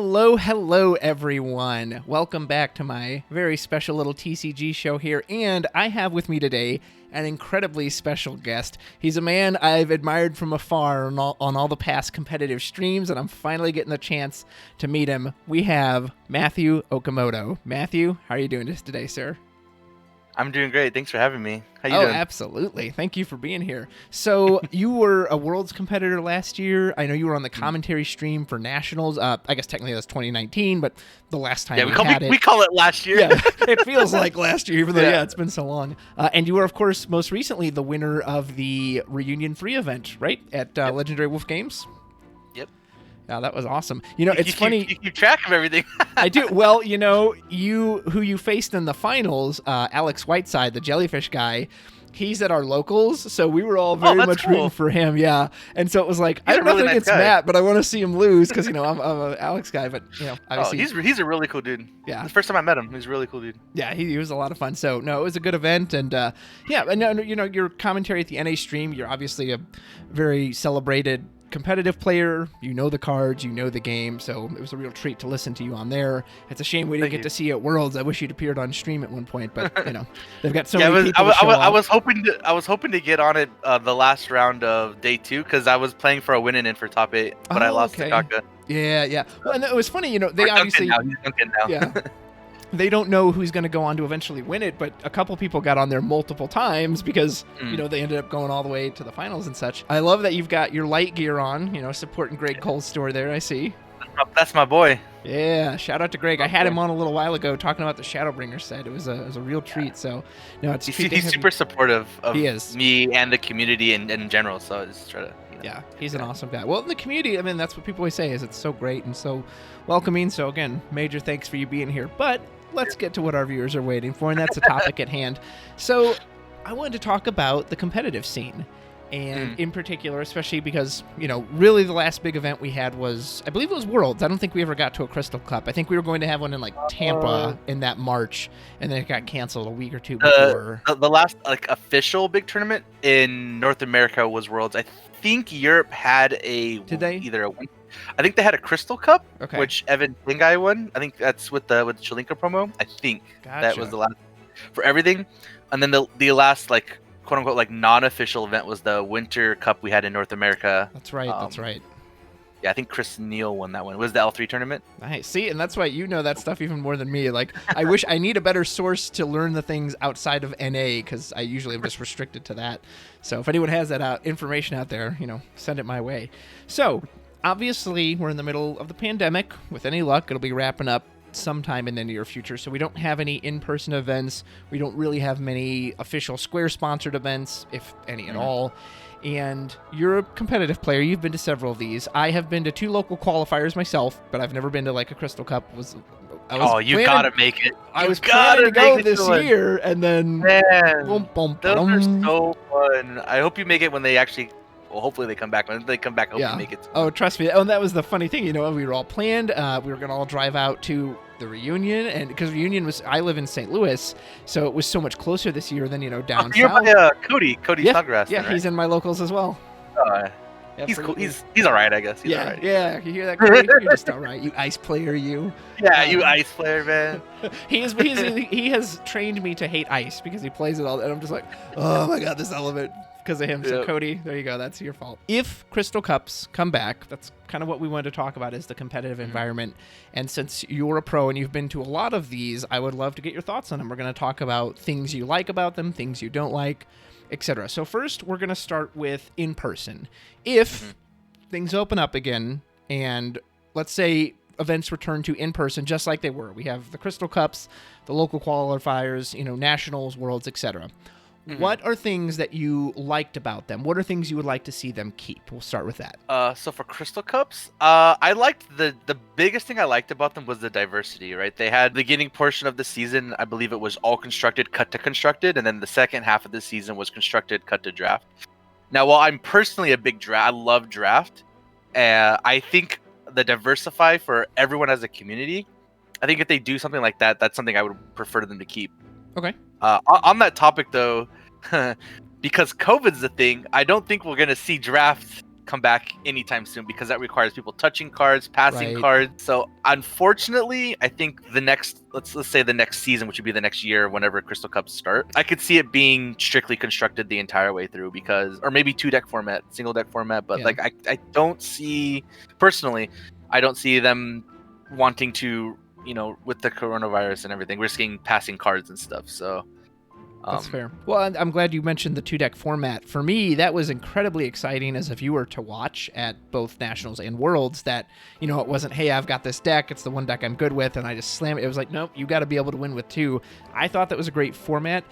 Hello, everyone. Welcome back to my very special little TCG show here, and I have with me today an incredibly special guest. He's a man I've admired from afar on all the past competitive streams, and I'm finally getting the chance to meet him. We have Matthew Okimoto. Matthew, how are you doing today, sir? I'm doing great. Thanks for having me. How you doing? Oh, absolutely. Thank you for being here. So you were a Worlds competitor last year. I know you were on the commentary stream for Nationals. I guess technically that's 2019, but the last time we call it last year. Yeah, it feels like last year, even though, it's been so long. And you were, of course, most recently the winner of the Reunion 3 event, right, at Legendary Wolf Games? Yep. Yeah, that was awesome. You know, it's funny. You keep track of everything. I do. Well, you know, who you faced in the finals, Alex Whiteside, the jellyfish guy, he's at our locals, so we were all very much rooting for him, yeah. And so it was like, I don't know if it's Matt, but I want to see him lose because, you know, I'm an Alex guy, but, you know, obviously. He's a really cool dude. Yeah. The first time I met him, he's a really cool dude. Yeah, he was a lot of fun. So, no, it was a good event. And, and you know, your commentary at the NA stream, you're obviously a very celebrated competitive player. You know the cards, you know the game, so it was a real treat to listen to you on there. It's a shame we didn't get to see you at Worlds. I wish you'd appeared on stream at one point, but you know they've got so many people. I was hoping to get on it the last round of day 2 because I was playing for a win-in for top 8, but I lost to Kaka. Yeah. Well, and it was funny, you know, they obviously he's Duncan now. Yeah. They don't know who's going to go on to eventually win it, but a couple people got on there multiple times because, you know, they ended up going all the way to the finals and such. I love that you've got your light gear on, you know, supporting Greg Cole's store there, I see. That's my boy. Yeah, shout out to Greg. I had him on a little while ago talking about the Shadowbringer set. It was a real treat. So, no, it's he's super supportive of me and the community in general. So I just try to. Yeah, he's an awesome guy. Well, in the community, I mean, that's what people always say is it's so great and so welcoming. So again, major thanks for you being here. But let's get to what our viewers are waiting for, and that's the topic at hand. So I wanted to talk about the competitive scene. And in particular, especially because, you know, really the last big event we had was, I believe it was Worlds. I don't think we ever got to a Crystal Cup. I think we were going to have one in like Tampa in that March, and then it got canceled a week or two before. The last like official big tournament in North America was Worlds. I think Europe had I think they had a Crystal Cup, which Evan Tingai won. I think that's with the Chalinka promo. I think that was the last for everything. And then the last like quote unquote like non-official event was the Winter Cup we had in North America. That's right. That's right. Yeah, I think Chris Neal won that one. It was the L3 tournament. Nice. See, and that's why you know that stuff even more than me. Like, I need a better source to learn the things outside of NA because I usually am just restricted to that. So if anyone has that information out there, you know, send it my way. So obviously, we're in the middle of the pandemic. With any luck, it'll be wrapping up sometime in the near future. So we don't have any in-person events. We don't really have many official Square-sponsored events, if any at all. And you're a competitive player. You've been to several of these. I have been to 2 local qualifiers myself, but I've never been to like a Crystal Cup. You gotta make it. I was planning to go this year, and then those are so fun. I hope you make it when they actually. Well, hopefully they come back. When they come back, I hope you make it. Oh, trust me. Oh, and that was the funny thing. You know, we were all planned. We were going to all drive out to the Reunion. And because Reunion was, I live in St. Louis, so it was so much closer this year than, you know, down you're south. By Cody Snodgrass. Yeah, right? He's in my locals as well. He's cool. He's all right, I guess. He's all right. Yeah. You hear that, Cody? You're just all right. You ice player, you. Yeah, you ice player, man. He has trained me to hate ice because he plays it all. And I'm just like, oh my God, this element. Because of him. So Cody, there you go. That's your fault. If Crystal Cups come back, that's kind of what we wanted to talk about is the competitive environment. And since you're a pro and you've been to a lot of these, I would love to get your thoughts on them. We're going to talk about things you like about them, things you don't like, etc. So first, we're going to start with in person. If things open up again and let's say events return to in person just like they were. We have the Crystal Cups, the local qualifiers, you know, nationals, worlds, etc. What are things that you liked about them? What are things you would like to see them keep? We'll start with that. So for Crystal Cups, I liked the biggest thing I liked about them was the diversity, right? They had the beginning portion of the season, I believe it was all constructed, cut to constructed, and then the second half of the season was constructed, cut to draft. Now, while I'm personally a big I love draft, I think the diversify for everyone as a community, I think if they do something like that, that's something I would prefer them to keep. Okay. On that topic, though, because COVID's the thing, I don't think we're going to see drafts come back anytime soon because that requires people touching cards, passing Right. cards. So unfortunately, I think the next, let's say the next season, which would be the next year, whenever Crystal Cups start, I could see it being strictly constructed the entire way through because, or maybe 2-deck format, single deck format. But like I don't see personally, I don't see them wanting to, with the coronavirus and everything, risking passing cards and stuff. So. That's fair. Well, I'm glad you mentioned the 2-deck format. For me, that was incredibly exciting as a viewer to watch at both Nationals and Worlds that, it wasn't, hey, I've got this deck, it's the one deck I'm good with, and I just slam it. It was like, nope, you got to be able to win with 2. I thought that was a great format.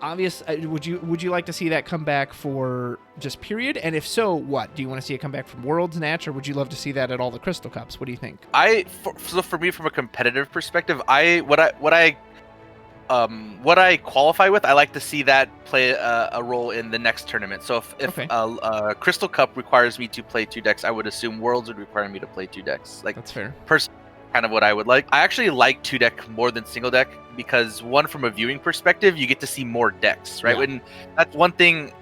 Would you like to see that come back for just period? And if so, what? Do you want to see it come back from Worlds, Natch, or would you love to see that at all the Crystal Cups? What do you think? So for me, from a competitive perspective, what I qualify with, I like to see that play a role in the next tournament. So if Crystal Cup requires me to play 2 decks, I would assume Worlds would require me to play 2 decks. Like, that's fair. Kind of what I would like. I actually like 2-deck more than single deck because, one, from a viewing perspective, you get to see more decks, right? When that's one thing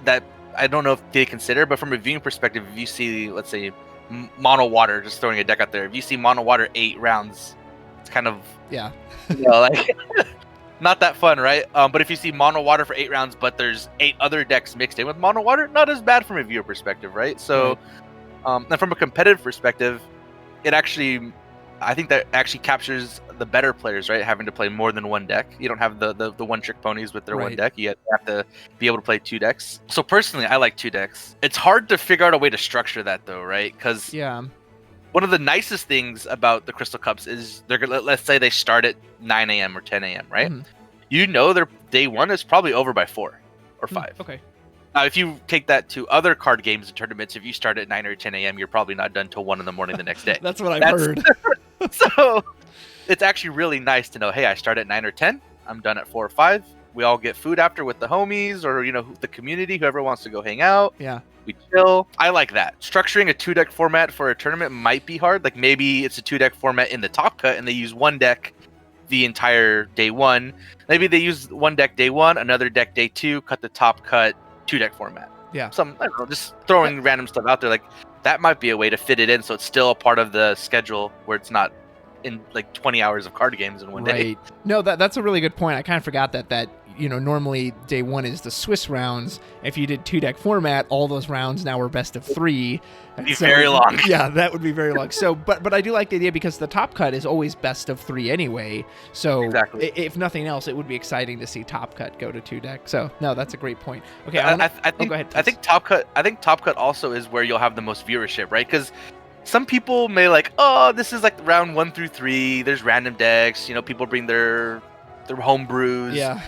that I don't know if they consider, but from a viewing perspective, if you see, let's say, mono water, just throwing a deck out there, if you see mono water 8 rounds, it's kind of like not that fun, right? But if you see mono water for 8 rounds, but there's 8 other decks mixed in with mono water, not as bad from a viewer perspective, right? So, and from a competitive perspective, I think that actually captures the better players, right? Having to play more than one deck. You don't have the one-trick ponies with their one deck. You have to be able to play 2 decks. So personally, I like 2 decks. It's hard to figure out a way to structure that, though, right? Because one of the nicest things about the Crystal Cups is let's say they start at 9 a.m. or 10 a.m., right? Their day 1 is probably over by 4 or 5. Okay. Now, if you take that to other card games and tournaments, if you start at 9 or 10 a.m., you're probably not done till 1 in the morning the next day. That's what I've heard. So it's actually really nice to know, hey, I start at 9 or 10. I'm done at 4 or 5. We all get food after with the homies or, the community, whoever wants to go hang out. Yeah. We chill. I like that. Structuring a 2-deck format for a tournament might be hard. Like maybe it's a 2-deck format in the top cut and they use 1 deck the entire day 1. Maybe they use 1 deck day 1, another deck day 2, cut the top cut, 2-deck format. Yeah. I don't know, just throwing random stuff out there. Like that might be a way to fit it in so it's still a part of the schedule where it's not in like 20 hours of card games in one day. No, that's a really good point. I kind of forgot that normally day 1 is the Swiss rounds. If you did 2-deck format, all those rounds now are best of 3. It'd be very long. Yeah, that would be very long. So, but I do like the idea because the top cut is always best of 3 anyway. So if nothing else, it would be exciting to see top cut go to 2-deck. So no, that's a great point. Okay, I think go ahead. I think top cut also is where you'll have the most viewership, right? Because some people may like, oh, this is like round 1 through 3. There's random decks. People bring their home brews. Yeah.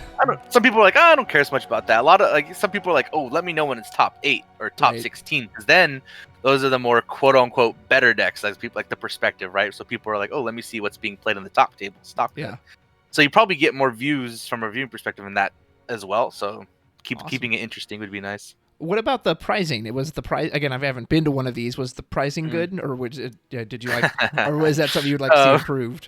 Some people are like, oh, I don't care as much about that. A lot of some people are like, oh, let me know when it's top 8 or top 16, because then those are the more quote unquote better decks. Like people like the perspective, right? So people are like, oh, let me see what's being played on the top tables. So you probably get more views from a viewing perspective in that as well. So keeping it interesting would be nice. What about the pricing? It was the price again. I haven't been to one of these. Was the pricing good, or did you like, or was that something you'd like to see improved?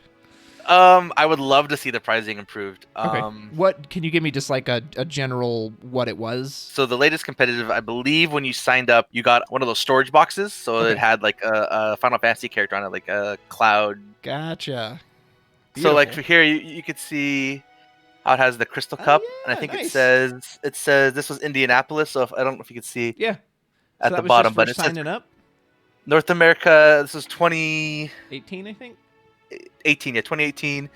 I would love to see the pricing improved. Okay. What can you give me just like a general what it was? So the latest competitive, I believe when you signed up, you got one of those storage boxes. So it had like a Final Fantasy character on it, like a Cloud. Gotcha. Beautiful. So like for here, you could see how it has the Crystal Cup, and I think it says this was Indianapolis. So I don't know if you can see at the bottom, but it says signing up. North America. This is 2018, I think. 2018,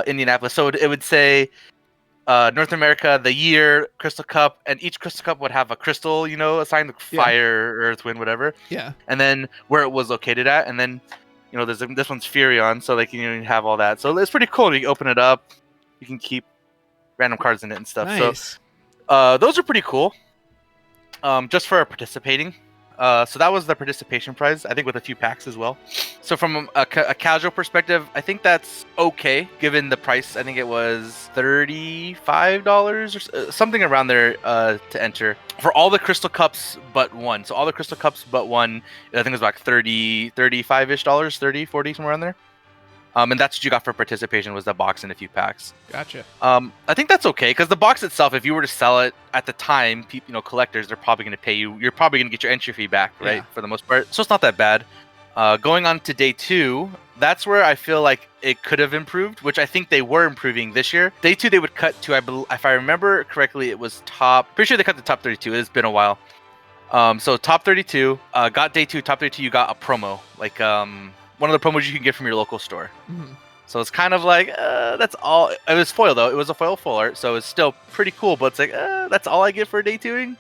Indianapolis. So it would say North America, the year, Crystal Cup, and each Crystal Cup would have a crystal, assigned, like fire, earth, wind, whatever. Yeah. And then where it was located at, and then there's this one's Furion, so like you have all that. So it's pretty cool. You can open it up, you can keep random cards in it and stuff. Nice. So those are pretty cool. Just for participating. So that was the participation prize, I think, with a few packs as well. So from a casual perspective, I think that's okay, given the price. I think it was $35 or something around there to enter for all the Crystal Cups but 1. So all the Crystal Cups but 1, I think it was like $35-ish, 30, 40, somewhere around there. And that's what you got for participation was the box and a few packs. Gotcha. I think that's okay because the box itself, if you were to sell it at the time, collectors, they're probably going to pay you. You're probably going to get your entry fee back, right? Yeah. For the most part, so it's not that bad. Going on to day 2, that's where I feel like it could have improved, which I think they were improving this year. Day 2, they would cut to, if I remember correctly, it was pretty sure they cut the top 32. It's been a while. So top 32, got day 2, top 32, you got a promo, like one of the promos you can get from your local store. Mm-hmm. So it's kind of like, that's all. It was foil though. It was a foil full art, so it's still pretty cool. But it's like, that's all I get for day 2ing.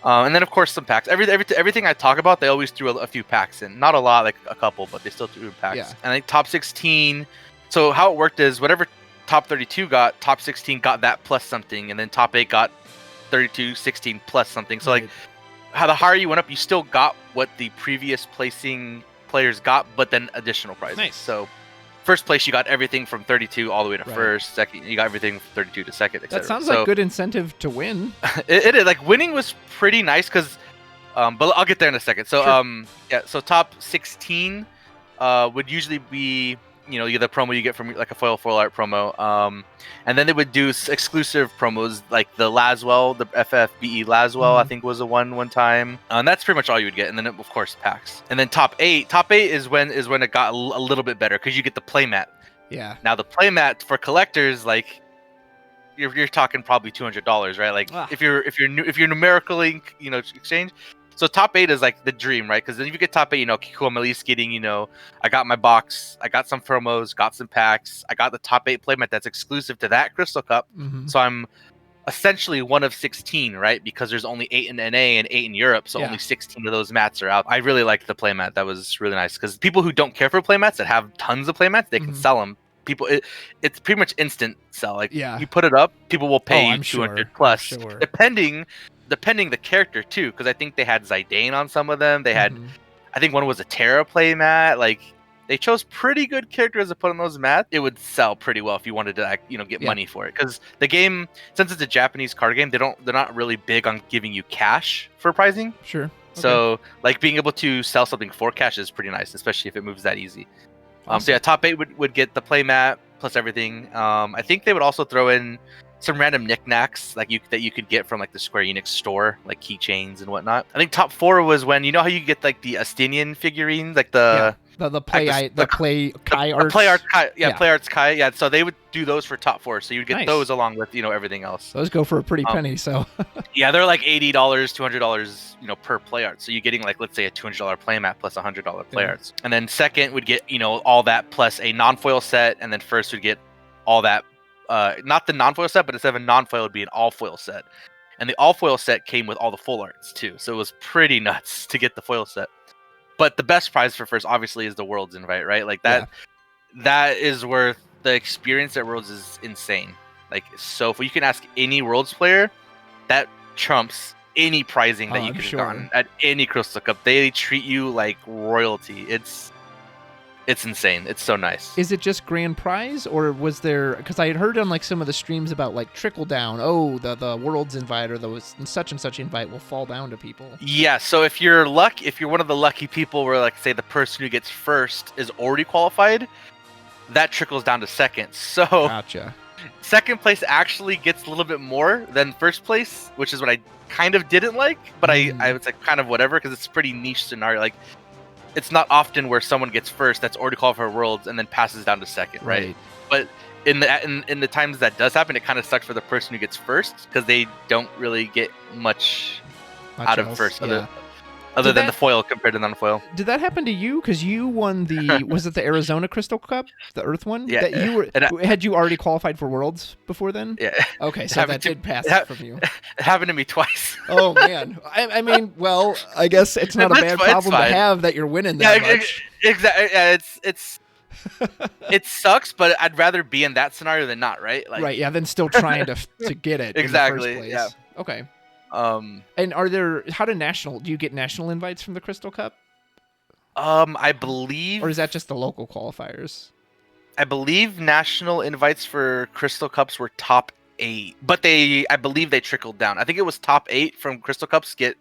And then of course some packs. Everything I talk about, they always threw a few packs in. Not a lot, like a couple, but they still threw packs. Yeah. And I think top 16. So how it worked is whatever top 32 got, top 16 got that plus something, and then top 8 got 32, 16 plus something. So like, how the higher you went up, you still got what the previous placing players got, but then additional prizes. Nice. So first place, you got everything from 32 all the way to first. Second, you got everything from 32 to second, etc. That sounds like good incentive to win. It is. Like, winning was pretty nice because, but I'll get there in a second. So, Sure. yeah, so top 16 would usually be, the promo you get from like a foil art promo. And then they would do exclusive promos like the Laswell, the FFBE Laswell, I think was the one time. And that's pretty much all you would get. And then of course packs. And then top 8 is when it got a little bit better because you get the playmat. Yeah. Now the playmat for collectors, like you're talking probably $200, right? Like if you're numerically, exchange. So top 8 is like the dream, right? Because then if you get top 8, cool, I'm at least getting, I got my box, I got some promos, got some packs, I got the top 8 playmat that's exclusive to that Crystal Cup. Mm-hmm. So I'm essentially one of 16, right? Because there's only 8 in NA and 8 in Europe, so only 16 of those mats are out. I really liked the playmat. That was really nice because people who don't care for playmats that have tons of playmats, they can sell them. People, it's pretty much instant sell. Like you put it up, people will pay you 200 plus, depending the character too, because I think they had Zidane on some of them. They had, I think one was a Terra playmat. Like they chose pretty good characters to put on those mats. It would sell pretty well if you wanted to, get money for it. Because the game, since it's a Japanese card game, they're not really big on giving you cash for pricing. Sure. Okay. So like being able to sell something for cash is pretty nice, especially if it moves that easy. Awesome. So yeah, top 8 would get the playmat plus everything. I think they would also throw in some random knickknacks that you could get from like the Square Enix store, like keychains and whatnot. I think top 4 was when how you get like the Astinian figurines, like the play Kai arts. Play arts Kai. Yeah, so they would do those for top 4. So you'd get those along with everything else. Those go for a pretty penny. So yeah, they're like $80, $200, per play art. So you're getting like, let's say a $200 playmat plus $100 play arts. And then second would get all that plus a non-foil set, and then first would get all that. Not the non-foil set, but instead of a non-foil, it would be an all-foil set. And the all-foil set came with all the full arts too, so it was pretty nuts to get the foil set. But the best prize for first, obviously, is the Worlds invite, right? Like that. Yeah. That is worth the experience at Worlds is insane. Like, so if you can ask any Worlds player, that trumps any prizing that you could have gotten at any Crystal Cup. They treat you like royalty. It's insane. It's so nice. Is it just grand prize, or was there? Because I had heard on like some of the streams about like trickle down. Oh, the World's invite or the such and such invite will fall down to people. Yeah. So if you're one of the lucky people, where like say the person who gets first is already qualified, that trickles down to second. So gotcha. Second place actually gets a little bit more than first place, which is what I kind of didn't like. But I was like kind of whatever because it's a pretty niche scenario. Like, it's not often where someone gets first that's already qualified for Worlds and then passes down to second, right? But in the times that does happen, it kind of sucks for the person who gets first because they don't really get much out of first, other than the foil compared to non-foil. Did that happen to you? Because you won the was it the Arizona Crystal Cup, the Earth one? Yeah. That you were had you already qualified for Worlds before then? Yeah. Okay, so that did pass from you. It happened to me twice. Oh man, I mean, well, I guess it's not a bad problem to have that you're winning that much. Exactly. Yeah, it's it sucks, but I'd rather be in that scenario than not, right? Like, right. Yeah. Then still trying to get it. Exactly. In the first place. Yeah. Okay. And do you get national invites from the Crystal Cup? I believe, or is that just the local qualifiers? I believe national invites for Crystal Cups were top 8, but I believe they trickled down. I think it was top 8 from Crystal Cups get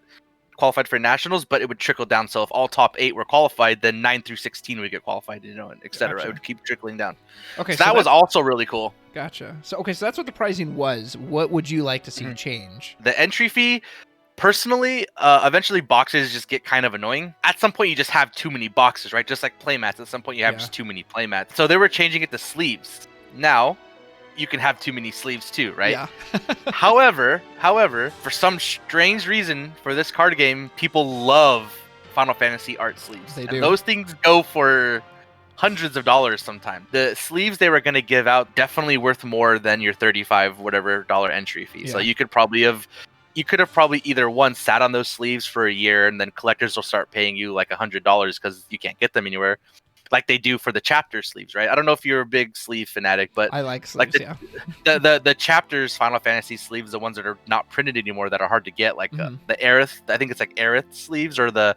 qualified for nationals, but it would trickle down. So if all top 8 were qualified, then 9 through 16 would get qualified, and etc. Gotcha. It would keep trickling down. Okay, so that was also really cool. Gotcha. So so that's what the pricing was. What would you like to see change? The entry fee, personally, eventually boxes just get kind of annoying. At some point, you just have too many boxes, right? Just like playmats. At some point, you have just too many playmats. So they were changing it to sleeves. Now, you can have too many sleeves too, right? Yeah. However, for some strange reason for this card game, people love Final Fantasy art sleeves. They and do. Those things go for hundreds of dollars sometimes. The sleeves they were going to give out definitely worth more than your $35 whatever entry fee. So you could have probably either one sat on those sleeves for a year, and then collectors will start paying you like $100 because you can't get them anywhere, like they do for the chapter sleeves, right? I don't know if you're a big sleeve fanatic, but I like sleeves, the chapters Final Fantasy sleeves, the ones that are not printed anymore that are hard to get, like the Aerith, I think it's like Aerith sleeves, or the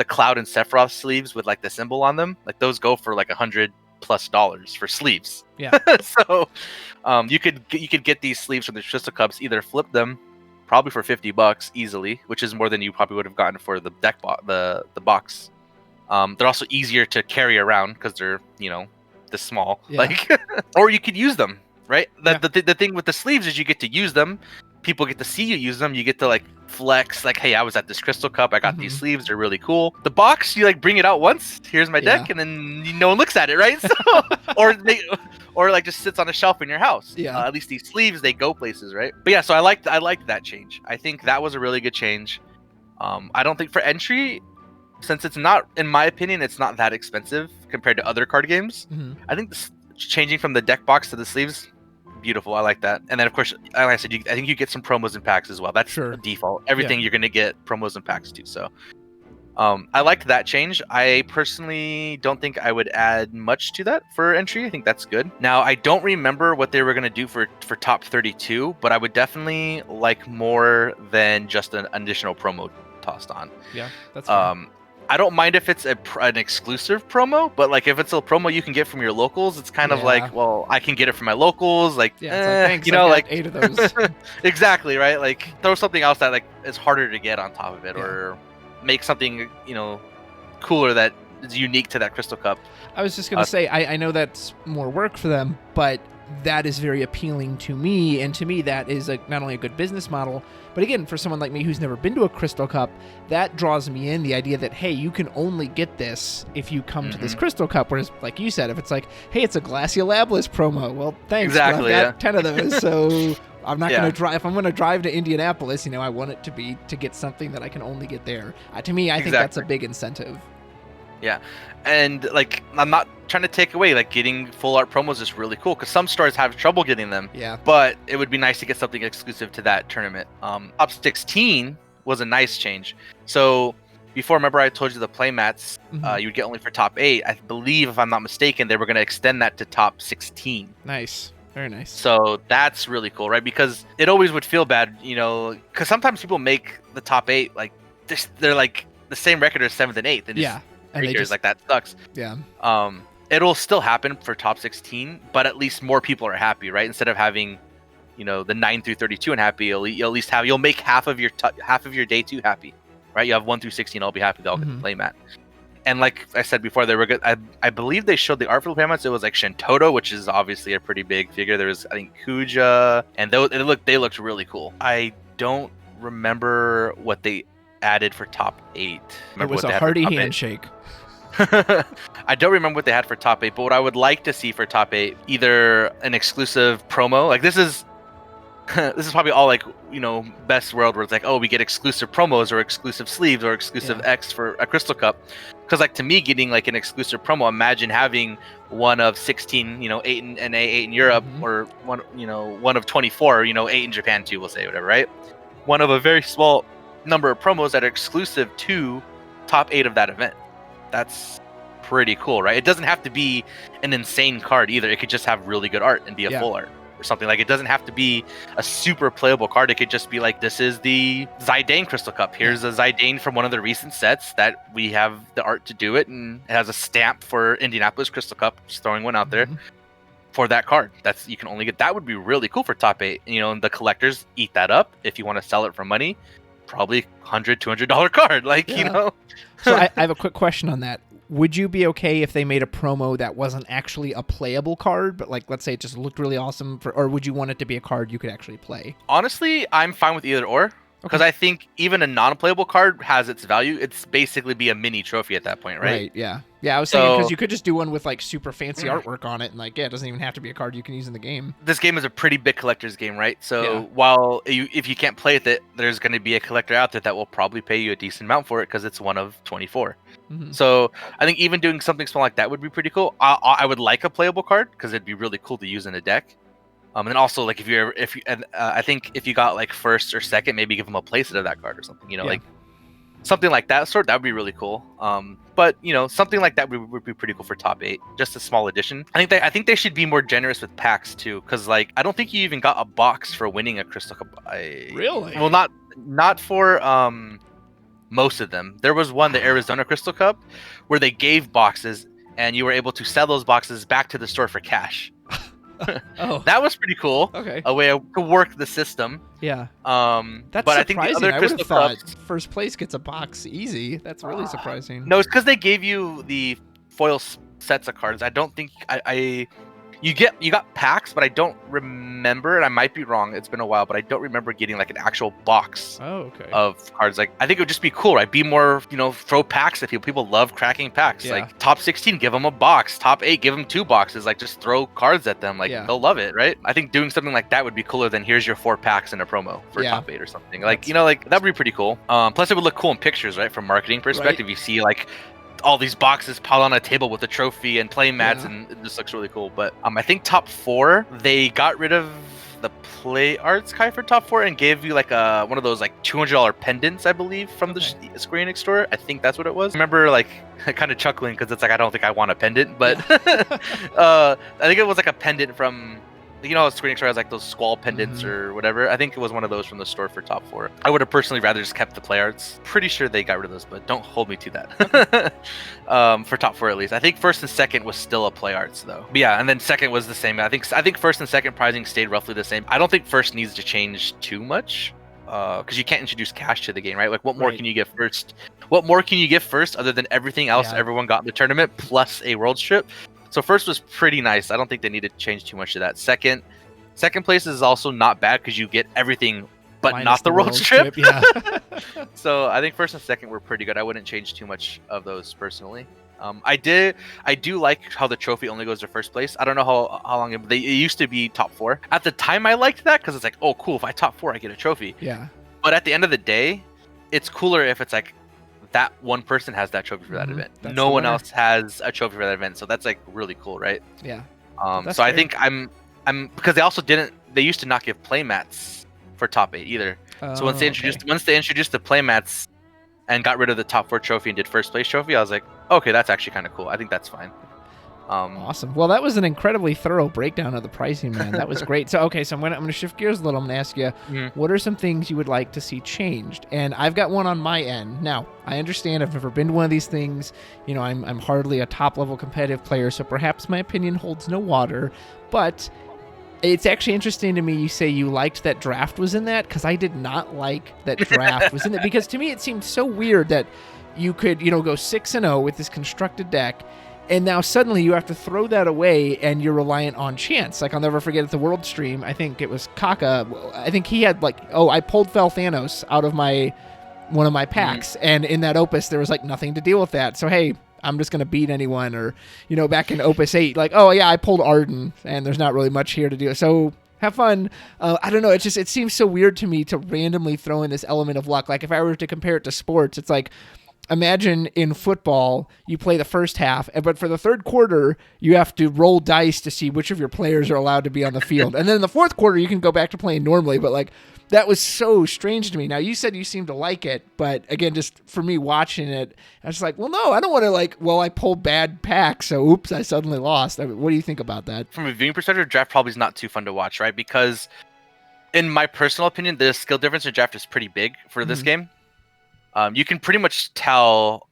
Cloud and Sephiroth sleeves with like the symbol on them, like those go for like $100+ for sleeves. Yeah. So you could get these sleeves from the Crystal Cups, either flip them probably for $50 easily, which is more than you probably would have gotten for the deck the box. They're also easier to carry around because they're, this small. Like, or you could use them, right? The thing with the sleeves is you get to use them. People get to see you use them. You get to like flex, like, hey, I was at this Crystal Cup. I got these sleeves. They're really cool. The box, you like bring it out once. Here's my deck, and then no one looks at it, right? So, or like just sits on a shelf in your house. Yeah. At least these sleeves, they go places, right? But yeah, so I liked that change. I think that was a really good change. I don't think for entry, since it's not, in my opinion, it's not that expensive compared to other card games. I think changing from the deck box to the sleeves, beautiful. I like that. And then, of course, like I said, I think you get some promos and packs as well. That's default. Everything you're going to get promos and packs too. So I liked that change. I personally don't think I would add much to that for entry. I think that's good. Now, I don't remember what they were going to do for top 32, but I would definitely like more than just an additional promo tossed on. Yeah, that's fine. I don't mind if it's an exclusive promo, but like if it's a promo you can get from your locals, it's kind of like, well, I can get it from my locals, like, it's like, thanks, like 8 of those. Exactly, right? Like throw something else that like is harder to get on top of it, or make something cooler that is unique to that Crystal Cup. I was just gonna say, I know that's more work for them, but that is very appealing to me, and to me that is not only a good business model, but again, for someone like me who's never been to a Crystal Cup, that draws me in, the idea that, hey, you can only get this if you come to this Crystal Cup, whereas, like you said, if it's like, hey, it's a Glaciolablis promo, well, thanks, exactly, I've got 10 of those, so I'm not going to drive. If I'm going to drive to Indianapolis, I want it to be to get something that I can only get there. To me, I think that's a big incentive. Yeah, and like, I'm not trying to take away, like, getting full art promos is really cool because some stores have trouble getting them. Yeah, but it would be nice to get something exclusive to that tournament. Top 16 was a nice change. So before, remember I told you the playmats you would get only for top 8. I believe, if I'm not mistaken, they were going to extend that to top 16. Nice. Very nice. So that's really cool, right? Because it always would feel bad, because sometimes people make the top 8 like they're like the same record as 7th and 8th, and and they just, like, that sucks. Yeah. It'll still happen for top 16, but at least more people are happy, right? Instead of having, the 9 through 32 unhappy, you'll at least you'll make half of your day 2 happy, right? You have 1 through 16, I'll be happy. They'll get the playmat. And like I said before, they were good. I believe they showed the art for the playmats. It was like Shintoto, which is obviously a pretty big figure. There was, I think, Kuja, and they looked really cool. I don't remember what they added for top 8. It was a hearty handshake. I don't remember what they had for top 8, but what I would like to see for top 8, either an exclusive promo, like this is probably all like, best world where it's like, oh, we get exclusive promos or exclusive sleeves or exclusive X for a Crystal Cup. Because like, to me, getting like an exclusive promo, imagine having one of 16, 8 in NA, 8 in Europe, or one of 24, 8 in Japan too, we'll say, whatever, right? One of a very small number of promos that are exclusive to top 8 of that event. That's pretty cool, right? It doesn't have to be an insane card either. It could just have really good art and be a full art or something. Like, it doesn't have to be a super playable card. It could just be like, this is the Zidane Crystal Cup. Here's a Zidane from one of the recent sets that we have the art to do it, and it has a stamp for Indianapolis Crystal Cup. Just throwing one out there for that card. You can only get that. Would be really cool for top 8. And the collectors eat that up if you want to sell it for money. probably $100-$200 card. Like, Yeah. you know. So I have a quick question on that. Would you be okay if they made a promo that wasn't actually a playable card, but like, let's say it just looked really awesome, or would you want it to be a card you could actually play? Honestly, I'm fine with either or. Because I think even a non-playable card has its value. It's basically be a mini trophy at that point, right? Yeah. Yeah, I was thinking because you could just do one with like super fancy artwork on it, and like, yeah, it doesn't even have to be a card you can use in the game. This game is a pretty big collector's game, right? So while if you can't play with it, there's going to be a collector out there that will probably pay you a decent amount for it because it's one of 24. So I think even doing something small like that would be pretty cool. I would like a playable card because it'd be really cool to use in a deck. And also like I think if you got like first or second, maybe give them a playset of that card or something, you know, like something like that sort. That would be really cool. But you know, something like that would be pretty cool for top 8, just a small addition. I think they should be more generous with packs too, because like I don't think you even got a box for winning a Crystal Cup. Really? Well, not for most of them. There was one, the Arizona Crystal Cup, where they gave boxes and you were able to sell those boxes back to the store for cash. Oh, that was pretty cool. Okay, a way to work the system. Yeah. That's but surprising. I think the other Crystal Cups, first place gets a box easy. That's really surprising. No, it's because they gave you the foil sets of cards. I don't think you got packs, but I don't remember, and I might be wrong. It's been a while, but I don't remember getting like an actual box of cards. Like I think it would just be cool, right? Be more, you know, throw packs at people. People love cracking packs. Yeah. Like top 16, give them a box. Top 8, give them 2 boxes. Like just throw cards at them. Like they'll love it, right? I think doing something like that would be cooler than here's your 4 packs in a promo for top 8 or something. Like you know, like that would be pretty cool. Plus it would look cool in pictures, right? From marketing perspective, you see like all these boxes piled on a table with a trophy and play mats, and it just looks really cool. But I think top 4, they got rid of the play arts Kai for top 4 and gave you like one of those like $200 pendants, I believe, from the Square Enix store. I think that's what it was. I remember like kind of chuckling because it's like I don't think I want a pendant, but I think it was like a pendant from, you know, Square Enix has like those squall pendants or whatever. I think it was one of those from the store for top 4. I would have personally rather just kept the play arts. Pretty sure they got rid of those, but don't hold me to that. For top 4 at least. I think first and second was still a play arts though. But yeah, and then second was the same. I think first and second pricing stayed roughly the same. I don't think first needs to change too much. Because you can't introduce cash to the game, right? Like what more can you get first? What more can you get first other than everything else everyone got in the tournament plus a world strip? So first was pretty nice. I don't think they need to change too much to that. Second place is also not bad because you get everything, but minus not the world strip. Yeah. So I think first and second were pretty good. I wouldn't change too much of those personally. I do like how the trophy only goes to first place. I don't know how long it used to be top 4. At the time, I liked that because it's like, oh, cool. If I top 4, I get a trophy. Yeah. But at the end of the day, it's cooler if it's like that one person has that trophy for that event. No one else has a trophy for that event. So that's like really cool, right? Yeah. So I think I'm because they used to not give playmats for top 8 either. So once they introduced the playmats and got rid of the top 4 trophy and did first place trophy, I was like, okay, that's actually kind of cool. I think that's fine. Awesome. Well, that was an incredibly thorough breakdown of the pricing, man. That was great. So I'm gonna shift gears a little. I'm gonna ask you, what are some things you would like to see changed? And I've got one on my end. Now, I understand I've never been to one of these things. You know, I'm hardly a top level competitive player, so perhaps my opinion holds no water. But it's actually interesting to me you say you liked that draft was in that, because I did not like that draft was in it. Because to me it seemed so weird that you could, you know, go 6-0 with this constructed deck, and now suddenly you have to throw that away and you're reliant on chance. Like, I'll never forget at the World Stream, I think it was Kaka, I think he had like, I pulled Fel Thanos out of one of my packs, and in that Opus there was like nothing to deal with that. So hey, I'm just going to beat anyone. Or, you know, back in Opus 8, like, oh yeah, I pulled Arden and there's not really much here to do. So have fun. I don't know. It seems so weird to me to randomly throw in this element of luck. Like, if I were to compare it to sports, it's like, imagine in football, you play the first half, but for the third quarter, you have to roll dice to see which of your players are allowed to be on the field. And then in the fourth quarter, you can go back to playing normally. But like, that was so strange to me. Now, you said you seemed to like it, but again, just for me watching it, I was like, well, no, I don't want to like, well, I pulled bad packs, so oops, I suddenly lost. I mean, what do you think about that? From a viewing perspective, draft probably is not too fun to watch, right? Because in my personal opinion, the skill difference in draft is pretty big for this game. You can pretty much tell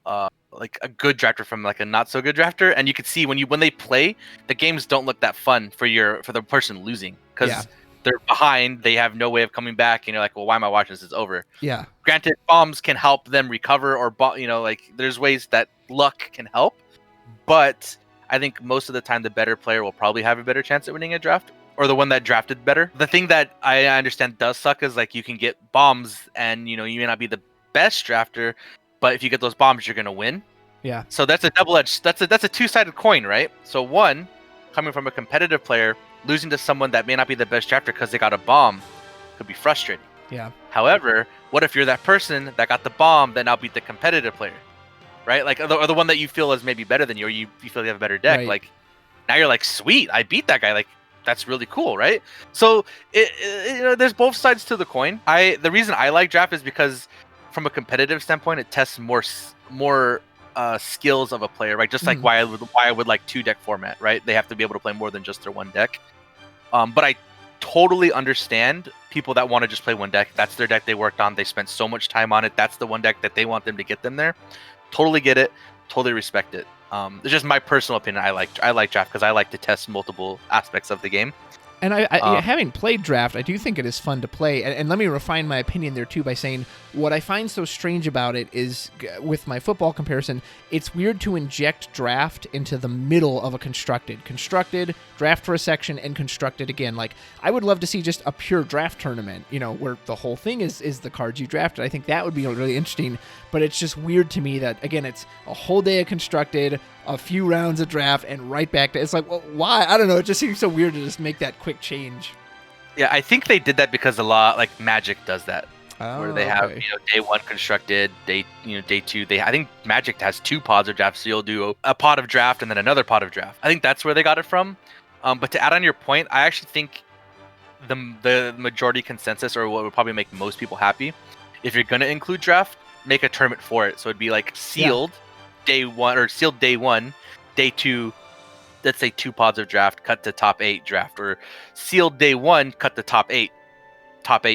like a good drafter from like a not so good drafter, and you can see when they play, the games don't look that fun for the person losing, because they're behind, they have no way of coming back, and you're like, well, why am I watching this? It's over. Yeah. Granted, bombs can help them recover, or like there's ways that luck can help, but I think most of the time the better player will probably have a better chance at winning a draft, or the one that drafted better. The thing that I understand does suck is like you can get bombs, and you may not be the best drafter, but if you get those bombs, you're gonna win. Yeah. So that's a double-edged. That's a two-sided coin, right? So one, coming from a competitive player, losing to someone that may not be the best drafter because they got a bomb could be frustrating. Yeah. However, what if you're that person that got the bomb that now beat the competitive player, right? Like, or the one that you feel is maybe better than you, or you feel you have a better deck. Right. Like, now you're like, sweet, I beat that guy. Like, that's really cool, right? So, there's both sides to the coin. The reason I like draft is because, from a competitive standpoint, it tests more skills of a player, right? Just like why I would like 2-deck format, right? They have to be able to play more than just their one deck. But I totally understand people that want to just play one deck. That's their deck they worked on. They spent so much time on it. That's the one deck that they want them to get them there. Totally get it. Totally respect it. It's just my personal opinion. I like draft because I like to test multiple aspects of the game. And having played draft, I do think it is fun to play. And let me refine my opinion there too by saying what I find so strange about it is, with my football comparison, it's weird to inject draft into the middle of a constructed, draft for a section, and constructed again. Like, I would love to see just a pure draft tournament, where the whole thing is the cards you drafted. I think that would be really interesting. But it's just weird to me that, again, it's a whole day of constructed, a few rounds of draft, and right back to, it's like, well, why? I don't know. It just seems so weird to just make that quick change. Yeah, I think they did that because a lot, like Magic does that. Where they have day one constructed, day two. I think Magic has 2 pods of draft, so you'll do a pod of draft and then another pod of draft. I think that's where they got it from. But to add on your point, I actually think the majority consensus, or what would probably make most people happy, if you're gonna include draft, make a tournament for it. So it'd be like sealed day one, or sealed day 1, day 2. Let's say 2 pods of draft, cut to top 8 draft, or sealed day 1, cut to top 8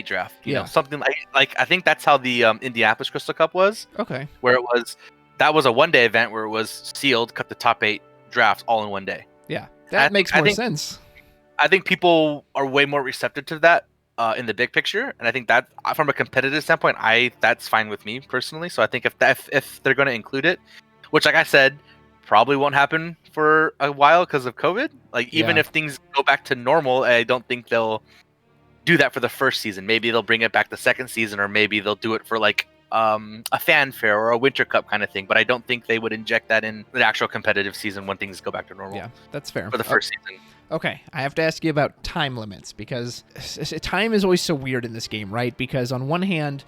draft. You know, something like I think that's how the Indianapolis Crystal Cup was. Okay. Where that was a 1-day event where it was sealed, cut the top 8 drafts all in 1 day. Yeah, that makes more sense. I think people are way more receptive to that in the big picture, and I think that from a competitive standpoint, that's fine with me personally. So I think if they're going to include it, which, like I said, probably won't happen for a while because of COVID. Like, even if things go back to normal, I don't think they'll do that for the first season. Maybe they'll bring it back the second season, or maybe they'll do it for like a fanfare or a winter cup kind of thing. But I don't think they would inject that in the actual competitive season when things go back to normal. Yeah, that's fair. For the first season. Okay, I have to ask you about time limits, because time is always so weird in this game, right? Because on one hand,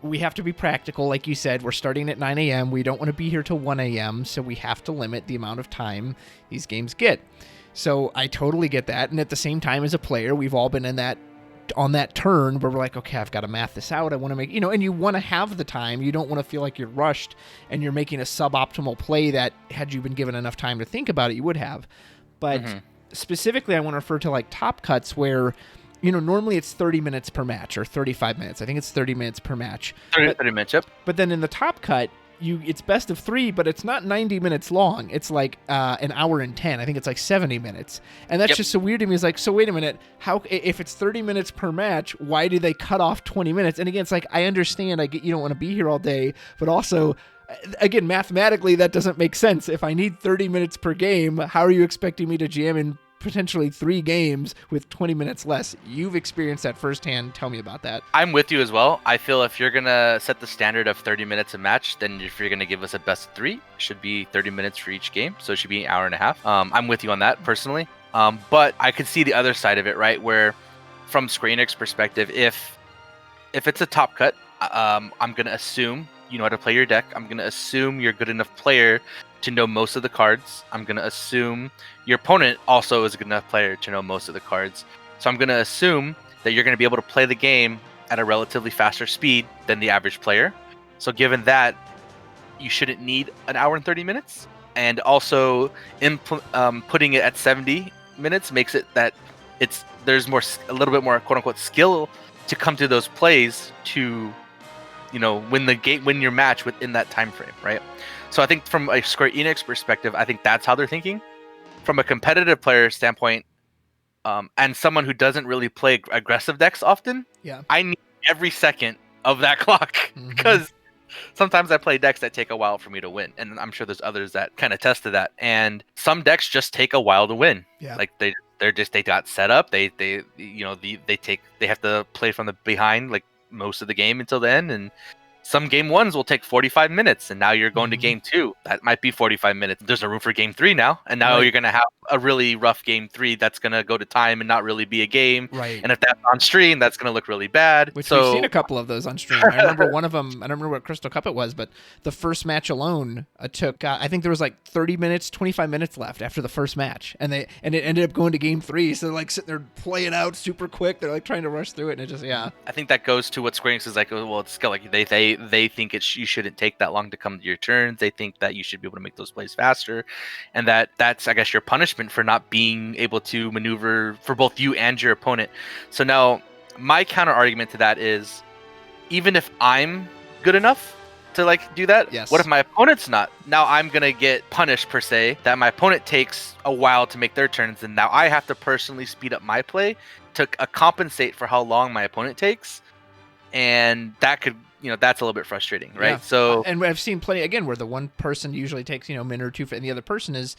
we have to be practical. Like you said, we're starting at 9 a.m. We don't want to be here till 1 a.m., so we have to limit the amount of time these games get. So I totally get that. And at the same time, as a player, we've all been on that turn where we're like, okay, I've got to math this out. I want to make, and you want to have the time. You don't want to feel like you're rushed and you're making a suboptimal play that, had you been given enough time to think about it, you would have. But specifically, I want to refer to like top cuts where, normally it's 30 minutes per match, or 35 minutes. I think it's 30 minutes per match. 30 minutes, yep. But then in the top cut, it's best of 3, but it's not 90 minutes long. It's like an hour and 10. I think it's like 70 minutes. And that's just so weird to me. It's like, so wait a minute, how, if it's 30 minutes per match, why do they cut off 20 minutes? And again, it's like, I understand, I get you don't want to be here all day, but also, again, mathematically, that doesn't make sense. If I need 30 minutes per game, how are you expecting me to jam in potentially 3 games with 20 minutes less? You've experienced that firsthand. Tell me about that. I'm with you as well. I feel if you're gonna set the standard of 30 minutes a match, then if you're gonna give us a best of 3, it should be 30 minutes for each game, so it should be an hour and a half. I'm with you on that personally, but I could see the other side of it, right? Where, from Square perspective, if it's a top cut, I'm gonna assume you know how to play your deck. I'm gonna assume you're a good enough player to know most of the cards. I'm going to assume your opponent also is a good enough player to know most of the cards. So I'm going to assume that you're going to be able to play the game at a relatively faster speed than the average player. So given that, you shouldn't need an hour and 30 minutes. And also, putting it at 70 minutes makes it that there's a little bit more quote-unquote skill to come to those plays to, win your match within that time frame, right? So I think from a Square Enix perspective, I think that's how they're thinking. From a competitive player standpoint, and someone who doesn't really play aggressive decks often, Yeah. I need every second of that clock because sometimes I play decks that take a while for me to win, and I'm sure there's others that kind of test to that. And some decks just take a while to win. Yeah. Like they got set up. They have to play from the behind like most of the game until the end, and some game ones will take 45 minutes, and now you're going to game 2. That might be 45 minutes. There's a room for game 3 now, and now you're going to have a really rough game 3 that's going to go to time and not really be a game. Right. And if that's on stream, that's going to look really bad. Which we've seen a couple of those on stream. I remember one of them, I don't remember what Crystal Cup it was, but the first match alone took, I think there was like 30 minutes, 25 minutes left after the first match. And it ended up going to game 3. So they're like sitting there playing out super quick. They're like trying to rush through it. And it just, I think that goes to what Square Enix is like, well, it's like they think you shouldn't take that long to come to your turns. They think that you should be able to make those plays faster, and that's I guess your punishment for not being able to maneuver for both you and your opponent. So now my counter argument to that is, even if I'm good enough to like do that, what if my opponent's not? Now I'm gonna get punished per se that my opponent takes a while to make their turns, and now I have to personally speed up my play to compensate for how long my opponent takes, and that could, that's a little bit frustrating, right? Yeah. So, and I've seen plenty again where the one person usually takes a minute or two, and the other person is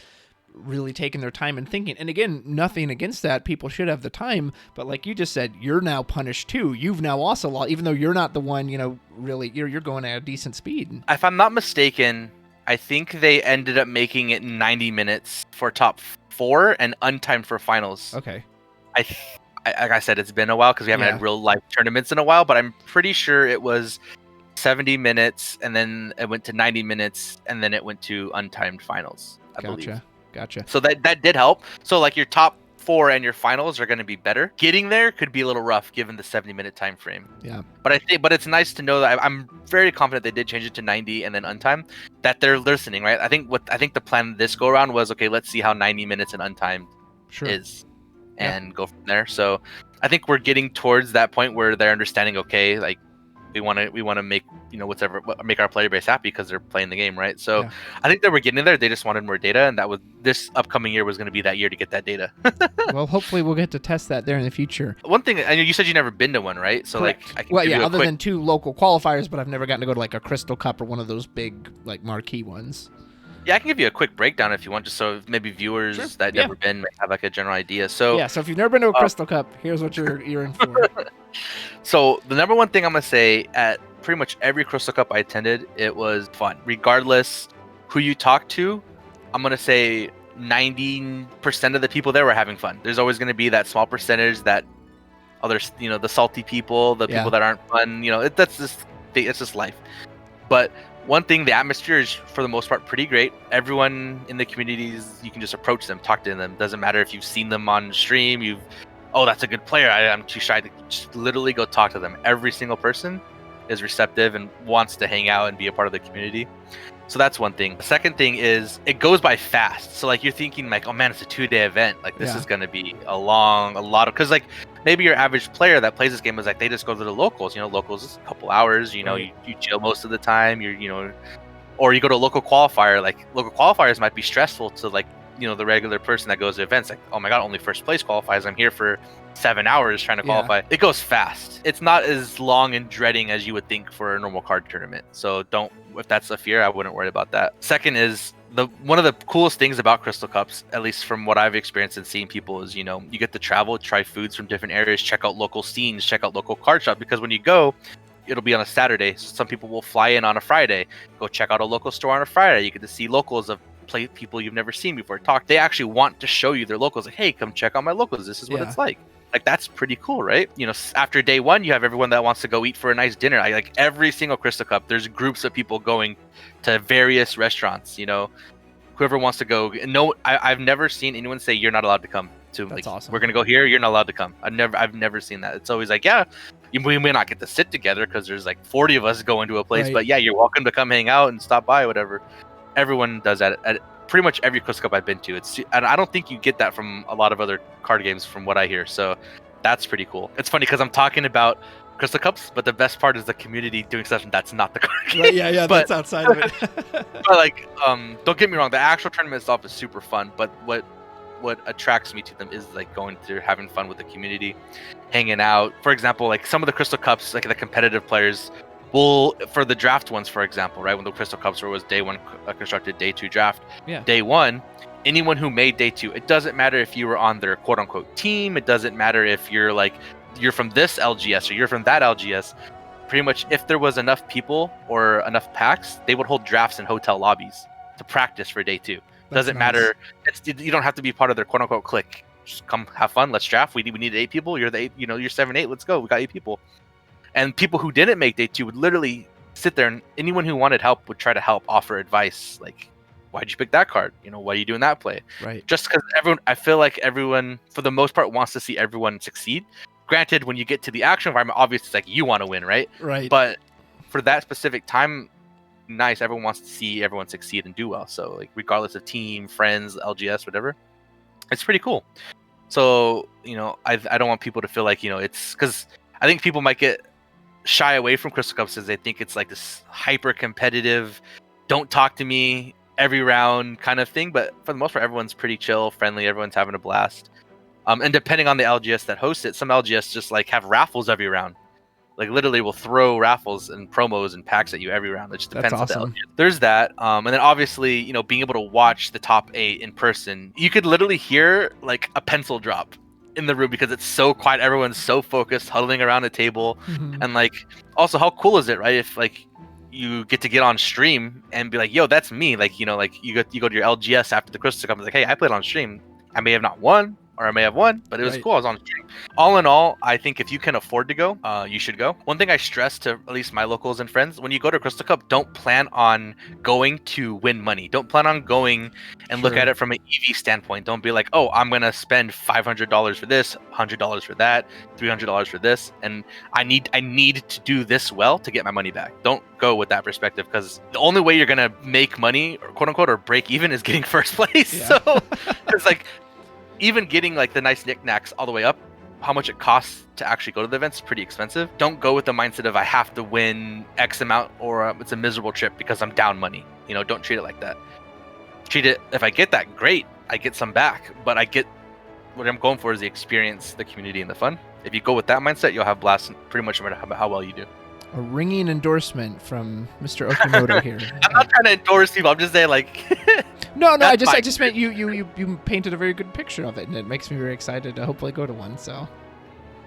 really taking their time and thinking. And again, nothing against that. People should have the time, but like you just said, you're now punished too. You've now also lost, even though you're not the one. Really, you're going at a decent speed. If I'm not mistaken, I think they ended up making it 90 minutes for top 4 and untimed for finals. Okay. Like I said, it's been a while because we haven't had real life tournaments in a while, but I'm pretty sure it was 70 minutes, and then it went to 90 minutes, and then it went to untimed finals, I believe. Gotcha. So that did help. So like your top 4 and your finals are going to be better. Getting there could be a little rough given the 70-minute time frame. Yeah. But it's nice to know that I'm very confident they did change it to 90 and then untimed, that they're listening, right? I think the plan this go around was, okay, let's see how 90 minutes and untimed is. And go from there. So I think we're getting towards that point where they're understanding, okay, like we want to make make our player base happy because they're playing the game, right? So I think that we're getting there. They just wanted more data, and that was this upcoming year was going to be that year to get that data. Well, hopefully we'll get to test that there in the future. One thing, I know you said you've never been to one, right? So Correct. like, I can other than 2 local qualifiers, but I've never gotten to go to like a Crystal Cup or one of those big like marquee ones. Yeah, I can give you a quick breakdown if you want, just so maybe viewers that never been have like a general idea. So so if you've never been to a Crystal Cup, here's what you're in for. So the number one thing I'm gonna say, at pretty much every Crystal Cup I attended, it was fun. Regardless who you talk to, I'm gonna say 90% of the people there were having fun. There's always gonna be that small percentage that others, the salty people, the people that aren't fun. It's just life. But one thing, the atmosphere is for the most part pretty great. Everyone in the communities, you can just approach them, talk to them. Doesn't matter if you've seen them on stream, that's a good player. I'm too shy to just literally go talk to them. Every single person is receptive and wants to hang out and be a part of the community. So that's one thing. The second thing is it goes by fast. So like you're thinking like, oh man, it's a 2-day event. Like this is going to be a lot of, because like maybe your average player that plays this game is like, they just go to the locals, locals is a couple hours, you chill most of the time, or you go to a local qualifier. Like local qualifiers might be stressful to like, the regular person that goes to events, like, oh my God, only first place qualifies. I'm here for 7 hours trying to qualify. It goes fast. It's not as long and dreading as you would think for a normal card tournament. So if that's a fear, I wouldn't worry about that. Second is one of the coolest things about Crystal Cups, at least from what I've experienced and seeing people, is, you get to travel, try foods from different areas, check out local scenes, check out local card shops, because when you go, it'll be on a Saturday. So some people will fly in on a Friday, go check out a local store on a Friday. You get to see locals of play people you've never seen before. They actually want to show you their locals, like, hey, come check out my locals. This is what it's like. Like, that's pretty cool, right? After day 1, you have everyone that wants to go eat for a nice dinner. Like every single Crystal Cup, there's groups of people going to various restaurants. Whoever wants to go. No, I've never seen anyone say you're not allowed to come to. That's awesome. We're gonna go here. You're not allowed to come. I've never seen that. It's always like, we may not get to sit together because there's like 40 of us going to a place, but you're welcome to come hang out and stop by, whatever. Everyone does that at pretty much every Crystal Cup I've been to. And I don't think you get that from a lot of other card games, from what I hear. So that's pretty cool. It's funny because I'm talking about Crystal Cups, but the best part is the community doing stuff that's not the card game. Yeah, but, that's outside of it. But like, don't get me wrong, the actual tournament itself is super fun. But what what attracts me to them is like going through, having fun with the community, hanging out. For example, like some of the Crystal Cups, like the competitive players will, for the draft ones, for example, right, when the Crystal Cups was day one constructed, day two draft, day one, anyone who made day two, it doesn't matter if you were on their quote unquote team, it doesn't matter if you're like, you're from this LGS or you're from that LGS. Pretty much, if there was enough people or enough packs, they would hold drafts in hotel lobbies to practice for day two. Doesn't matter. You don't have to be part of their quote unquote clique. Just come have fun. Let's draft. We need 8 people. You're the 8. You know, you're 7, 8. Let's go. We got 8 people. And people who didn't make day two would literally sit there, and anyone who wanted help would try to help, offer advice. Like, why'd you pick that card? You know, why are you doing that play? Right. Just because everyone, I feel like everyone, for the most part, wants to see everyone succeed. Granted, when you get to the action environment, obviously it's like you want to win, right? Right. But for that specific time, nice, everyone wants to see everyone succeed and do well. So like, regardless of team, friends, LGS, whatever, it's pretty cool. So, you know, I don't want people to feel like, you know, it's because I think people might get shy away from Crystal Cups because they think it's like this hyper competitive, don't talk to me every round kind of thing. But for the most part, everyone's pretty chill, friendly, everyone's having a blast. And depending on the LGS that hosts it, some LGS just like have raffles every round. Like literally will throw raffles and promos and packs at you every round. It just depends on the LGS. There's that. And then obviously, you know, being able to watch the top 8 in person, you could literally hear like a pencil drop in the room because it's so quiet. Everyone's so focused, huddling around a table. And like, also how cool is it, right? If like you get to get on stream and be like, yo, that's me. Like, you know, like you go to your LGS after the Crystal Cup. It's like, hey, I played on stream. I may have not won, or I may have won, but it was cool. I was on stream. All in all, I think if you can afford to go, you should go. One thing I stress to at least my locals and friends, when you go to Crystal Cup, don't plan on going to win money. Don't plan on going and look at it from an EV standpoint. Don't be like, oh, I'm going to spend $500 for this, $100 for that, $300 for this, and I need to do this well to get my money back. Don't go with that perspective, because the only way you're going to make money, or quote unquote, or break even is getting first place. So it's like, even getting like the nice knickknacks all the way up, how much it costs to actually go to the events is pretty expensive. Don't go with the mindset of I have to win X amount or it's a miserable trip because I'm down money. You know, don't treat it like that. Treat it, if I get that, great, I get some back, but I get what I'm going for is the experience, the community, and the fun. If you go with that mindset, you'll have blast pretty much no matter how well you do. A ringing endorsement from Mr. Okimoto here. I'm not trying to endorse people. I'm just saying, like. No. I just meant you painted a very good picture of it, and it makes me very excited to hopefully go to one. So.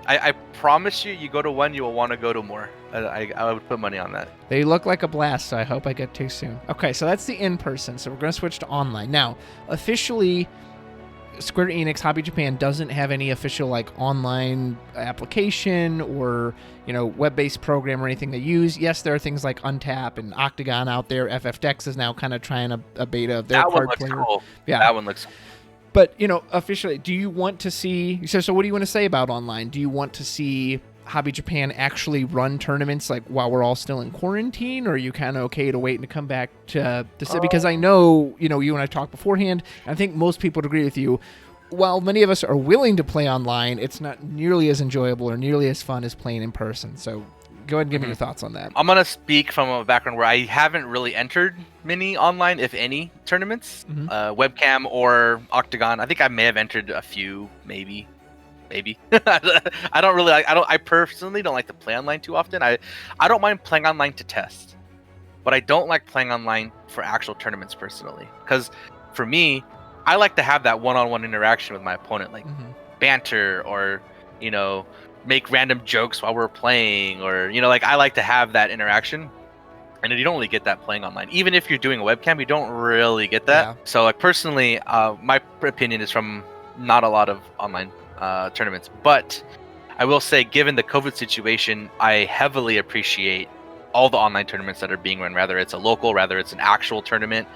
I promise you go to one, you will want to go to more. I would put money on that. They look like a blast, so I hope I get to soon. Okay, so that's the in-person. So we're going to switch to online now. Officially, Square Enix Hobby Japan doesn't have any official like online application or, you know, web-based program or anything they use. Yes, there are things like Untap and Octagon out there. FFdex is now kind of trying a beta of their card player. Cool. Yeah, that one looks cool. But, you know, officially, do you want to see... So what do you want to say about online? Do you want to see Hobby Japan actually run tournaments like while we're all still in quarantine? Or are you kind of okay to wait and to come back to say? Because I know, you know, you and I talked beforehand. I think most people would agree with you. While many of us are willing to play online, it's not nearly as enjoyable or nearly as fun as playing in person. So go ahead and give me your thoughts on that. I'm going to speak from a background where I haven't really entered many online, if any, tournaments. Webcam or Octagon. I think I may have entered a few, maybe. I personally don't like to play online too often. I don't mind playing online to test, but I don't like playing online for actual tournaments personally. Because for me, I like to have that one-on-one interaction with my opponent, like banter or, you know, make random jokes while we're playing, or, you know, like I like to have that interaction, and you don't really get that playing online. Even if you're doing a webcam, you don't really get that. So like personally, my opinion is from not a lot of online tournaments, but I will say, given the COVID situation, I heavily appreciate all the online tournaments that are being run, whether it's a local, whether it's an actual tournament,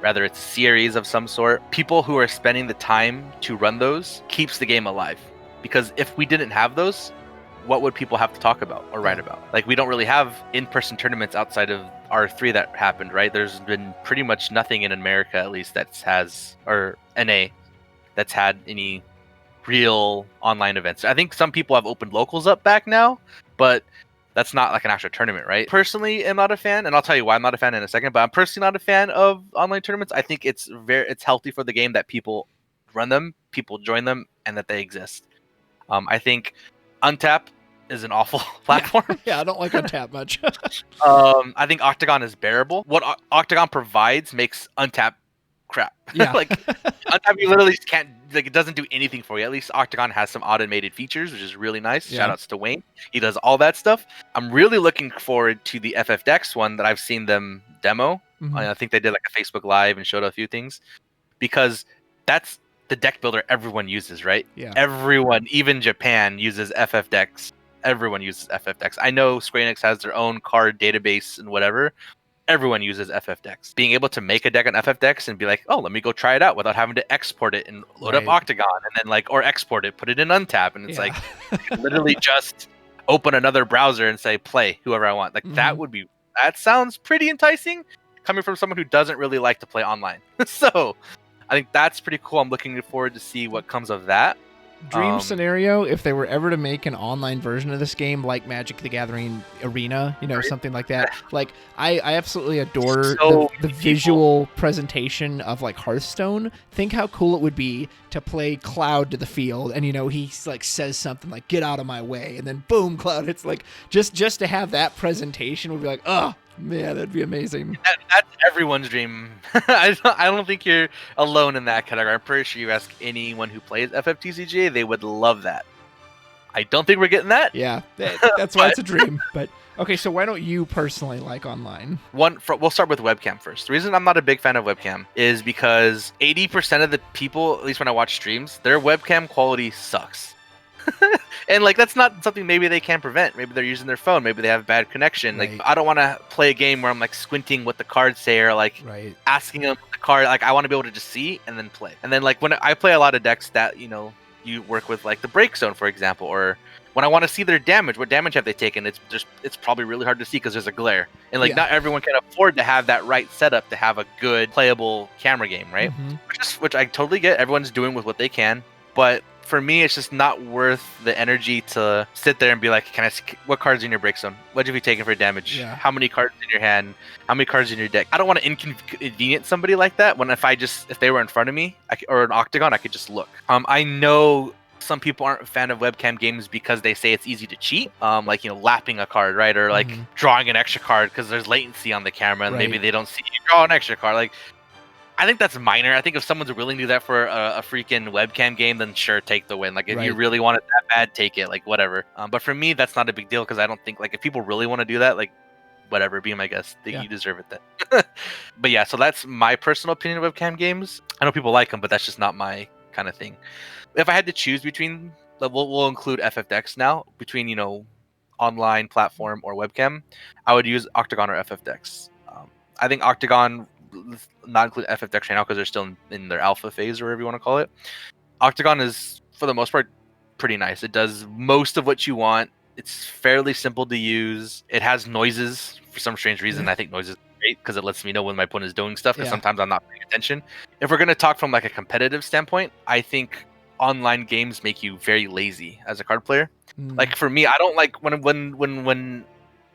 whether it's a series of some sort. People who are spending the time to run those keeps the game alive. Because if we didn't have those, what would people have to talk about or write about? Like, we don't really have in-person tournaments outside of R3 that happened, right? There's been pretty much nothing in America, at least, or NA, that's had any real online events. I think some people have opened locals up back now, but that's not like an actual tournament, right? Personally, I'm not a fan, and I'll tell you why I'm not a fan in a second, but I'm personally not a fan of online tournaments. I think it's healthy for the game that people run them, people join them, and that they exist. I think Untap is an awful platform. Yeah, I don't like Untap much. I think Octagon is bearable. What Octagon provides makes Untap crap. Yeah. Like Untap, you literally just can't, like, it doesn't do anything for you. At least Octagon has some automated features, which is really nice. Yeah. Shout outs to Wayne. He does all that stuff. I'm really looking forward to the FF Dex one that I've seen them demo. I think they did like a Facebook Live and showed a few things, because that's the deck builder everyone uses, right? Yeah. Everyone, even Japan, uses FF Dex. Everyone uses FF Dex. I know Square Enix has their own card database and whatever. Everyone uses FF Dex. Being able to make a deck on FF Dex and be like, oh, let me go try it out without having to export it and load up Octagon and then like, or export it, put it in Untap, and it's like literally just open another browser and say play whoever I want. Like that sounds pretty enticing coming from someone who doesn't really like to play online. So I think that's pretty cool. I'm looking forward to see what comes of that. Dream scenario, if they were ever to make an online version of this game like Magic the Gathering Arena, something like that. Like I absolutely adore the visual presentation of like Hearthstone. Think how cool it would be to play Cloud to the field, and he like says something like "Get out of my way," and then boom, Cloud. It's like just to have that presentation would be like, oh man, that'd be amazing. That's everyone's dream. I don't think you're alone in that category. I'm pretty sure you ask anyone who plays FFTCG, they would love that. I don't think we're getting that. Yeah, that's why it's a dream. But okay, so why don't you personally like online? We'll start with webcam first. The reason I'm not a big fan of webcam is because 80% of the people, at least when I watch streams, their webcam quality sucks. And like that's not something maybe they can prevent. Maybe they're using their phone. Maybe they have bad connection. Like I don't want to play a game where I'm like squinting what the cards say or like asking them the card. Like I want to be able to just see and then play. And then like when I play a lot of decks that you work with like the break zone, for example, or when I want to see their damage, what damage have they taken? It's probably really hard to see because there's a glare, and like not everyone can afford to have that right setup to have a good playable camera game, right? Which I totally get. Everyone's doing with what they can, but for me, it's just not worth the energy to sit there and be like, "Can I see what cards in your break zone? What have you taken for damage? How many cards in your hand? How many cards in your deck?" I don't want to inconvenience somebody like that. When if they were in front of me or an Octagon, I could just look. I know some people aren't a fan of webcam games because they say it's easy to cheat, like lapping a card, right, or like drawing an extra card because there's latency on the camera and maybe they don't see you draw an extra card, like. I think that's minor. I think if someone's willing to do that for a freaking webcam game, then sure, take the win. Like if you really want it that bad, take it. Like whatever. But for me, that's not a big deal because I don't think like if people really want to do that, like whatever, be my guest. You deserve it then. But yeah, so that's my personal opinion of webcam games. I know people like them, but that's just not my kind of thing. If I had to choose between, we'll include FF Dex now, between online platform or webcam, I would use Octagon or FF Dex. I think Octagon. Not include FF Dex right now because they're still in their alpha phase or whatever you want to call it. Octagon is, for the most part, pretty nice. It does most of what you want. It's fairly simple to use. It has noises for some strange reason. I think noises are great because it lets me know when my opponent is doing stuff because sometimes I'm not paying attention. If we're going to talk from like a competitive standpoint, I think online games make you very lazy as a card player. Like for me, I don't like when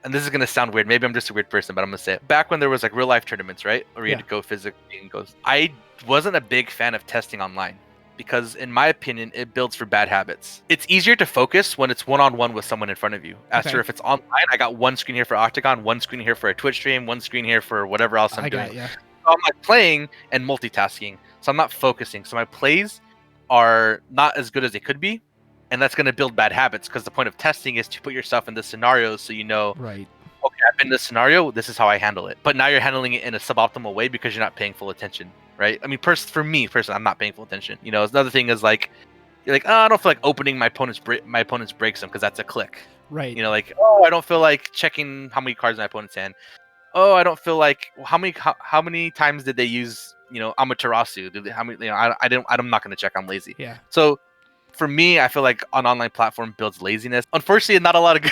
and this is going to sound weird. Maybe I'm just a weird person, but I'm going to say it. Back when there was like real life tournaments, right? Or you had to go physically and go. I wasn't a big fan of testing online because in my opinion, it builds for bad habits. It's easier to focus when it's one-on-one with someone in front of you. As for if it's online, I got one screen here for Octagon, one screen here for a Twitch stream, one screen here for whatever else I'm doing. So I'm like playing and multitasking. So I'm not focusing. So my plays are not as good as they could be. And that's going to build bad habits because the point of testing is to put yourself in the scenarios so okay, I've been in this scenario, this is how I handle it. But now you're handling it in a suboptimal way because you're not paying full attention, right? I mean, for me, personally, I'm not paying full attention. Another thing is like, you're like, oh, I don't feel like opening my opponent's breaks them because that's a click. Right. Like, oh, I don't feel like checking how many cards in my opponent's hand. Oh, I don't feel like how many times did they use Amaterasu? How many? I'm not going to check. I'm lazy. Yeah. So. For me, I feel like an online platform builds laziness. Unfortunately, not a lot of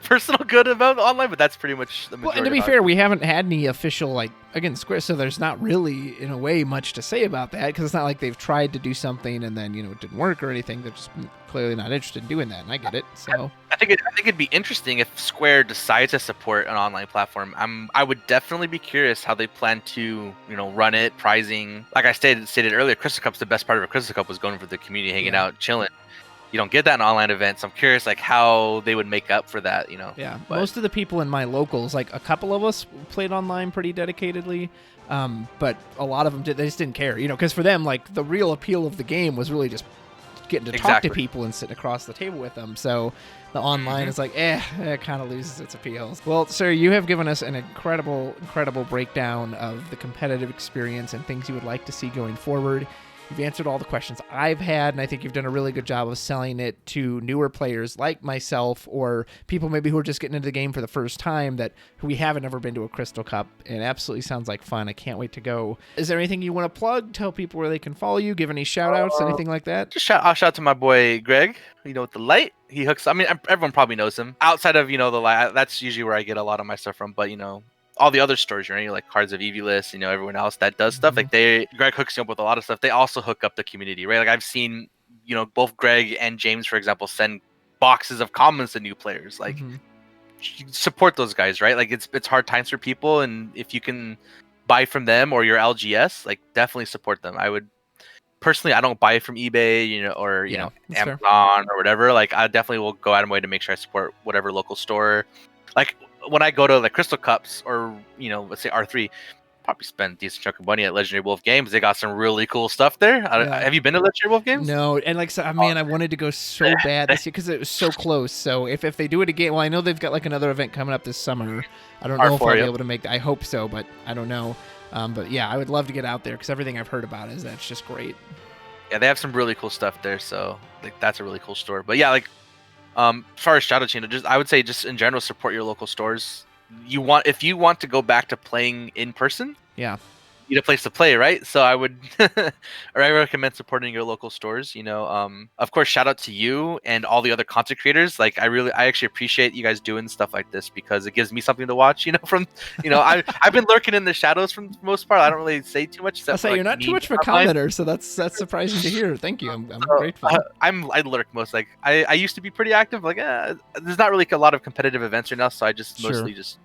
personal good about online, but that's pretty much the majority. Well, and to be fair, we haven't had any official like again, Square, so there's not really, in a way, much to say about that, because it's not like they've tried to do something and then, it didn't work or anything. They're just clearly not interested in doing that, and I get it. So I think it'd be interesting if Square decides to support an online platform. I would definitely be curious how they plan to, run it, pricing. Like I stated earlier, Crystal Cup's the best part of a Crystal Cup was going for the community, hanging out, chilling. You don't get that in online events. I'm curious, like, how they would make up for that, Yeah, But most of the people in my locals, like a couple of us played online pretty dedicatedly, but a lot of them they just didn't care, because for them, like, the real appeal of the game was really just getting to talk to people and sitting across the table with them. So the online is like, it kind of loses its appeal. Well, sir, you have given us an incredible breakdown of the competitive experience and things you would like to see going forward. You've answered all the questions I've had, and I think you've done a really good job of selling it to newer players like myself, or people maybe who are just getting into the game for the first time who we haven't ever been to a Crystal Cup. It absolutely sounds like fun. I can't wait to go. Is there anything you want to plug? Tell people where they can follow you? Give any shout-outs? Anything like that? I'll shout out to my boy Greg. With the light, he hooks. I mean, everyone probably knows him. Outside of the light, that's usually where I get a lot of my stuff from. But all the other stores, like Cards of Evilus, everyone else that does stuff, like Greg hooks you up with a lot of stuff. They also hook up the community, right? Like I've seen, both Greg and James, for example, send boxes of commons to new players. Like support those guys, right? Like it's hard times for people, and if you can buy from them or your LGS, like definitely support them. I would personally, I don't buy from eBay, or Amazon or whatever. Like I definitely will go out of my way to make sure I support whatever local store. Like when I go to the Crystal Cups or let's say R3, probably spend a decent chunk of money at Legendary Wolf Games. They got some really cool stuff there. Have you been to Legendary Wolf Games? No, and like I wanted to go so bad this year because it was so close. So if they do it again, well, I know they've got like another event coming up this summer. I don't know if I'll be able to make that. I hope so, but I don't know. But yeah, I would love to get out there because everything I've heard about is that it's just great. Yeah, they have some really cool stuff there. So like that's a really cool store. But yeah, like as far as shout out, I would say just in general support your local stores. If you want to go back to playing in person, you need a place to play, right? So I would or I recommend supporting your local stores. Of course, shout out to you and all the other content creators. Like I actually appreciate you guys doing stuff like this because it gives me something to watch. From I've been lurking in the shadows for the most part. I don't really say too much. I'll say you're not too much of a commenter, so that's surprising to hear. Thank you. I'm grateful. I lurk most. Like I used to be pretty active. Like there's not really a lot of competitive events right now, so I just mostly just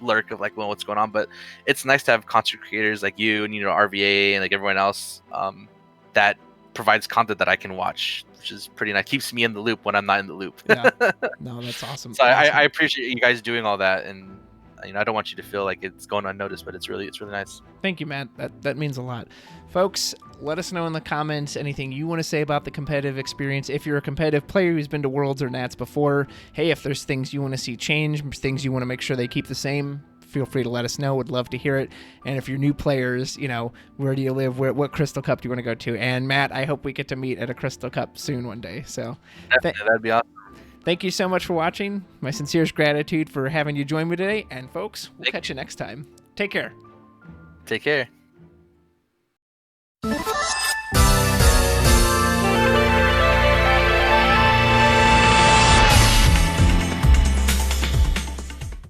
lurk of like what's going on. But it's nice to have content creators like you and RVA and like everyone else that provides content that I can watch, which is pretty nice. Keeps me in the loop when I'm not in the loop. No, that's awesome. So I appreciate you guys doing all that, and I don't want you to feel like it's going unnoticed, but it's really nice. Thank you, Matt. That means a lot. Folks, let us know in the comments anything you want to say about the competitive experience. If you're a competitive player who's been to Worlds or Nats before, hey, if there's things you want to see change, things you want to make sure they keep the same, feel free to let us know. Would love to hear it. And if you're new players, where do you live? What Crystal Cup do you want to go to? And Matt, I hope we get to meet at a Crystal Cup soon one day. So definitely, that'd be awesome. Thank you so much for watching. My sincerest gratitude for having you join me today. And folks, we'll catch you next time. Take care. Take care.